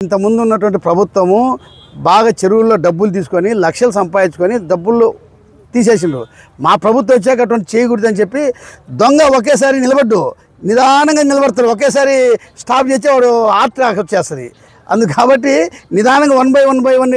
ఇంతకుముందు ఉన్నటువంటి ప్రభుత్వము బాగా చెరువుల్లో డబ్బులు తీసుకొని లక్షలు సంపాదించుకొని డబ్బులు తీసేసిండ్రు. మా ప్రభుత్వం వచ్చాక అటువంటి చేయకూడదని చెప్పి దొంగ ఒకేసారి నిలబడ్డు, నిదానంగా నిలబడతారు. ఒకేసారి స్టాప్ చేస్తే వాడు హార్ట్ అటాక్ వచ్చేస్తుంది. అందుకు కాబట్టి నిదానంగా 1 by 1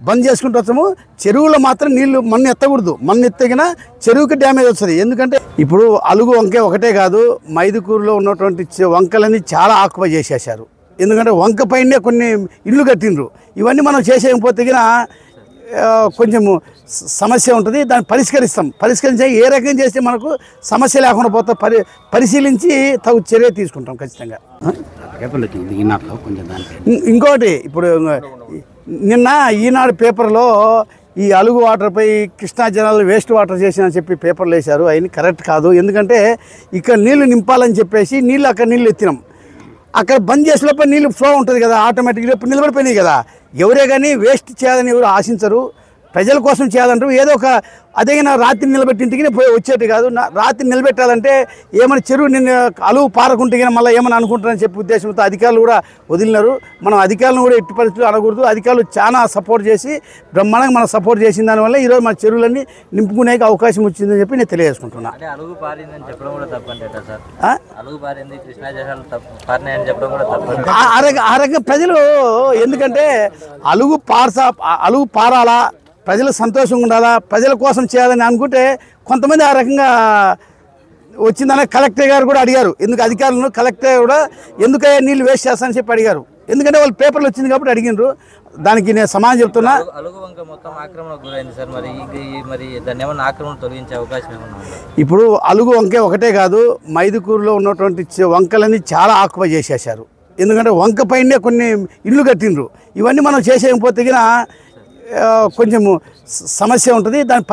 బంద్ చేసుకుంటూ వచ్చాము. చెరువులో మాత్రం నీళ్లు మన్ను ఎత్తకూడదు. మన్ను ఎత్తగినా చెరువుకి డ్యామేజ్ వస్తుంది. ఎందుకంటే ఇప్పుడు అలుగు వంకే ఒకటే కాదు, మైదుకూరులో ఉన్నటువంటి వంకలన్నీ చాలా ఆక్యుపై చేసేసారు. ఎందుకంటే వంక పైనే కొన్ని ఇళ్ళు కట్టిండ్రు. ఇవన్నీ మనం చేసేయకపోతే కొంచెం సమస్య ఉంటుంది. దాన్ని పరిష్కరించి ఏ రకంగా చేస్తే మనకు సమస్య లేకుండా పోతే పరిశీలించి తగు చర్య తీసుకుంటాం ఖచ్చితంగా. ఇంకోటి ఇప్పుడు నిన్న ఈనాడు పేపర్లో ఈ అలుగు వాటర్పై కృష్ణా జనాలు వేస్ట్ వాటర్ చేసిన చెప్పి పేపర్లు వేశారు. అవన్నీ కరెక్ట్ కాదు. ఎందుకంటే ఇక్కడ నీళ్లు నింపాలని చెప్పేసి అక్కడ నీళ్ళు ఎత్తినాం. అక్కడ బంద్ చేసేలోపల నీళ్ళు ఫ్లో ఉంటుంది కదా, ఆటోమేటిక్గా ఇప్పుడు నిలబడిపోయినాయి కదా. ఎవరే కానీ వేస్ట్ చేయాలని ఎవరు ఆశించరు, ప్రజల కోసం చేయాలంటారు. ఏదో ఒక అదే రాత్రి నిలబెట్టి ఇంటికి పోయి వచ్చేట్టు కాదు. రాత్రి నిలబెట్టాలంటే ఏమైనా చెరువు నిన్న అలుగు పారకుంటే మళ్ళీ ఏమైనా అనుకుంటారని చెప్పి ఉద్దేశంతో అధికారులు కూడా వదిలినారు. మనం అధికారులను కూడా ఎట్టి పరిస్థితులు అనకూడదు. అధికారులు చాలా సపోర్ట్ చేసి బ్రహ్మాండంగా మనం సపోర్ట్ చేసిన దానివల్ల ఈరోజు మన చెరువులన్నీ నింపుకునే అవకాశం వచ్చిందని చెప్పి నేను తెలియజేసుకుంటున్నాను. ఆ రకంగా ప్రజలు ఎందుకంటే అలుగు పారాలా, ప్రజలు సంతోషంగా ఉండాలా, ప్రజల కోసం చేయాలని అనుకుంటే కొంతమంది ఆ రకంగా వచ్చిందనే కలెక్టర్ గారు కూడా అడిగారు. ఎందుకు అధికారులను కలెక్టర్ కూడా ఎందుకయ్యా నీళ్ళు వేస్ట్ చేస్తానని చెప్పి అడిగారు. ఎందుకంటే వాళ్ళు పేపర్లు వచ్చింది కాబట్టి అడిగినారు. దానికి నేను సమాధానం చెప్తున్నా. ఇప్పుడు అలుగు వంకే ఒకటే కాదు, మైదుకూరులో ఉన్నటువంటి వంకలన్నీ చాలా ఆక్యుపై చేసేసారు. ఎందుకంటే వంక పైనే కొన్ని ఇళ్ళు కట్టిండ్రు. ఇవన్నీ మనం చేసేయకపోతే కొంచెం సమస్య ఉంటుంది. దాన్ని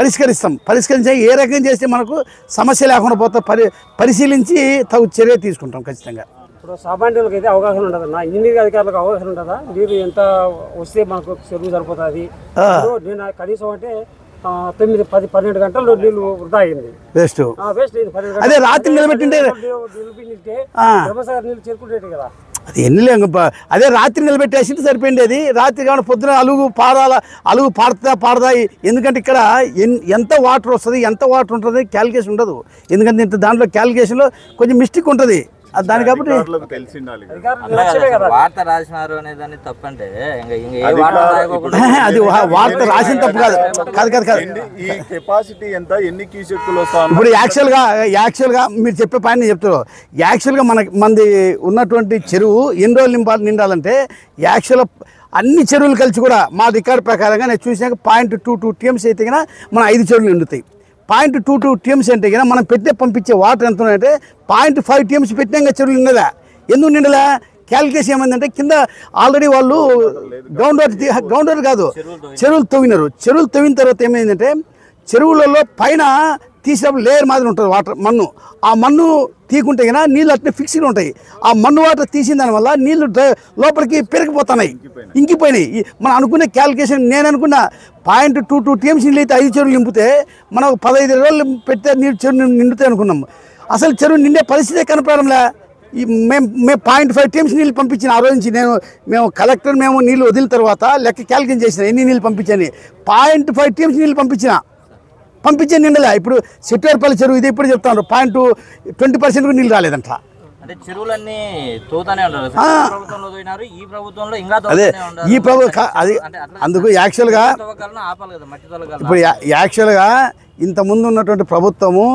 పరిష్కరించి ఏ రకంగా చేస్తే మనకు సమస్య లేకుండా పోతే పరిశీలించి తగు చర్య తీసుకుంటాం ఖచ్చితంగా. ఇప్పుడు సామాన్యులకు అయితే అవగాహన ఉండదన్నా, ఇంజనీరింగ్ అధికారులకు అవగాహన ఉండదా? నీరు ఎంత వస్తే మనకు చెరువు సరిపోతుంది? నేను కనీసం అంటే 9, 10, 12 గంటలు నీళ్ళు వృధా అయింది. వేస్ట్ అదే రాత్రి నిలబెట్టింటే నీళ్ళు చేరుకుంటే కదా. అది ఎన్ని అదే రాత్రి నిలబెట్టేసింటే సరిపోయింది. రాత్రి కావాలి పొద్దున అలుగు పారదా. ఎందుకంటే ఇక్కడ ఎంత వాటర్ వస్తుంది, ఎంత వాటర్ ఉంటుంది క్యాలిక్యులేషన్ ఉండదు. ఎందుకంటే దాంట్లో క్యాలిక్యులేషన్లో కొంచెం మిస్టేక్ ఉంటుంది. దాని కాబట్టి అది వార్త రాసిన తప్పు కాదు. ఇప్పుడు యాక్చువల్గా మీరు చెప్పే పాయింట్ నేను చెప్తారు. యాక్చువల్గా మనది ఉన్నటువంటి చెరువు ఎన్ని రోజులు నిండాలంటే యాక్చువల్గా అన్ని చెరువులు కలిసి కూడా మా రికార్డు ప్రకారంగా నేను చూసినాక 0.22 TMC అయితే కన్నా మన 5 చెరువులు నిండుతాయి. 0.22 TMC అంటే కన్నా మనం పంపించే వాటర్ ఎంత ఉన్నాయంటే 0.5 TMC పెట్టినాక చెరువులు నిండదా. ఎందుకు నిండలా? క్యాలిక్యులేషన్ ఏమైందంటే కింద ఆల్రెడీ వాళ్ళు గ్రౌండ్ వాటర్ కాదు చెరువులు తవ్వినారు. చెరువులు తవ్విన తర్వాత ఏమైందంటే చెరువులలో పైన తీసినప్పుడు లేయర్ మాదిరి ఉంటుంది వాటర్ మన్ను. ఆ మన్ను తీకుంటే కన్నా నీళ్ళు అట్నే ఫిక్స్గా ఉంటాయి. ఆ మన్ను వాటర్ తీసిన దానివల్ల నీళ్లు లోపలికి పెరిగిపోతున్నాయి, ఇంకిపోయినాయి. మనం అనుకునే క్యాలిక్యులేషన్ నేను అనుకున్నా 0.22 TMC నీళ్ళు అయితే 5 చెరువులు నింపితే మనం 15 రోజులు పెడితే నీళ్ళు చెరువు నిండుతాయి అనుకున్నాం. అసలు చెరువు నిండే పరిస్థితే కనపడంలే. మేము 0.5 TMC నీళ్ళు పంపించిన ఆ రోజు నుంచి మేము కలెక్టర్ నీళ్ళు వదిలిన తర్వాత లెక్క క్యాలిక్యులేషన్ చేసిన ఎన్ని నీళ్ళు పంపించని. 0.5 TMC నీళ్ళు పంపించే నిండలే. ఇప్పుడు సెట్టివారిపల్లి చెరువు ఇది ఇప్పుడు చెప్తాను 20% కూడా నీళ్ళు రాలేదంట. అదే ఈ ప్రభుత్వం అది అందుకు యాక్చువల్గా ఇప్పుడు ఇంతకుముందు ఉన్నటువంటి ప్రభుత్వము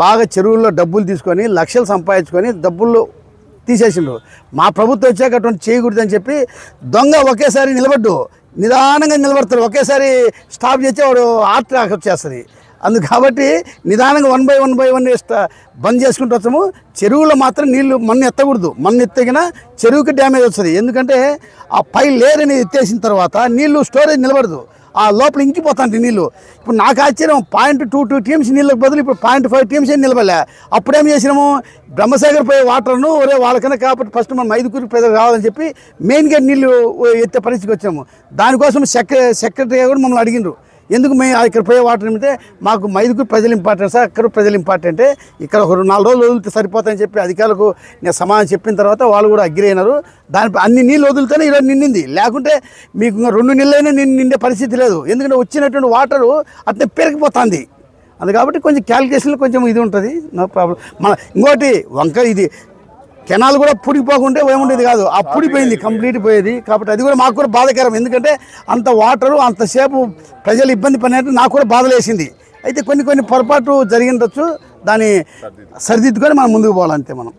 బాగా చెరువుల్లో డబ్బులు తీసుకొని లక్షలు సంపాదించుకొని డబ్బులు తీసేసిండ్రు. మా ప్రభుత్వం వచ్చాక అటువంటి చేయకూడదని చెప్పి దొంగ ఒకేసారి నిలబడ్డు, నిదానంగా నిలబడతారు. ఒకేసారి స్టాప్ చేస్తే వాడు హార్ట్ అటాక్ వచ్చేస్తుంది. అందుకు కాబట్టి నిదానంగా 1 by 1 బంద్ చేసుకుంటూ వచ్చాము. చెరువులో మాత్రం నీళ్లు మన్ను ఎత్తకూడదు. మన్ను ఎత్తగినా చెరువుకి డ్యామేజ్ వస్తుంది. ఎందుకంటే ఆ పై లేయర్ అనేది ఎత్తేసిన తర్వాత నీళ్లు స్టోరేజ్ నిలబడదు, ఆ లోపల ఇంకిపోతాంటి నీళ్ళు. ఇప్పుడు నాకు ఆశ్చర్యం 0.22 TMC నీళ్ళకి బదులు ఇప్పుడు 0.5 TMC నిలబడలే. అప్పుడేం చేసినాము, బ్రహ్మసాగర్ పోయే వాటర్ను వాళ్ళకన్నా కాబట్టి ఫస్ట్ మనం మైదుకూరు ప్రజలు రావాలని చెప్పి మెయిన్ గేట్ నీళ్ళు ఎత్తే పరిస్థితికి వచ్చాము. దానికోసం సెక్రటరీ కూడా మమ్మల్ని అడిగినారు, ఎందుకు మేము ఇక్కడ పోయే వాటర్ నిమితే మాకు మైదుకూరు ప్రజలు ఇంపార్టెంట్ సార్, అక్కడ ప్రజలు ఇంపార్టెంటే, ఇక్కడ ఒక 4 రోజులు వదిలితే సరిపోతాయని చెప్పి అధికారులకు నేను సమాధానం చెప్పిన తర్వాత వాళ్ళు కూడా అగ్రి అయినారు. దానిపై అన్ని నీళ్ళు వదిలితేనే ఈరోజు నిండింది, లేకుంటే మీకు ఇంకా 2 నెలలైనా నిండే పరిస్థితి లేదు. ఎందుకంటే వచ్చినటువంటి వాటరు అట్నే పెరిగిపోతుంది. అది కాబట్టి కొంచెం క్యాలిక్యులేషన్లో కొంచెం ఇది ఉంటుంది, నో ప్రాబ్లం. మన ఇంకోటి వంక ఇది కెనాల్ కూడా పుడిపోకుంటే ఏముండేది కాదు, ఆ పుడిపోయింది, కంప్లీట్ పోయేది. కాబట్టి అది కూడా మాకు కూడా బాధాకరం, ఎందుకంటే అంత వాటరు అంతసేపు ప్రజలు ఇబ్బంది పడినట్టు నాకు కూడా బాధలేసింది. అయితే కొన్ని పొరపాటు జరిగిండొచ్చు, దాన్ని సరిదిద్దుకొని మనం ముందుకు పోవాలంతే మనం.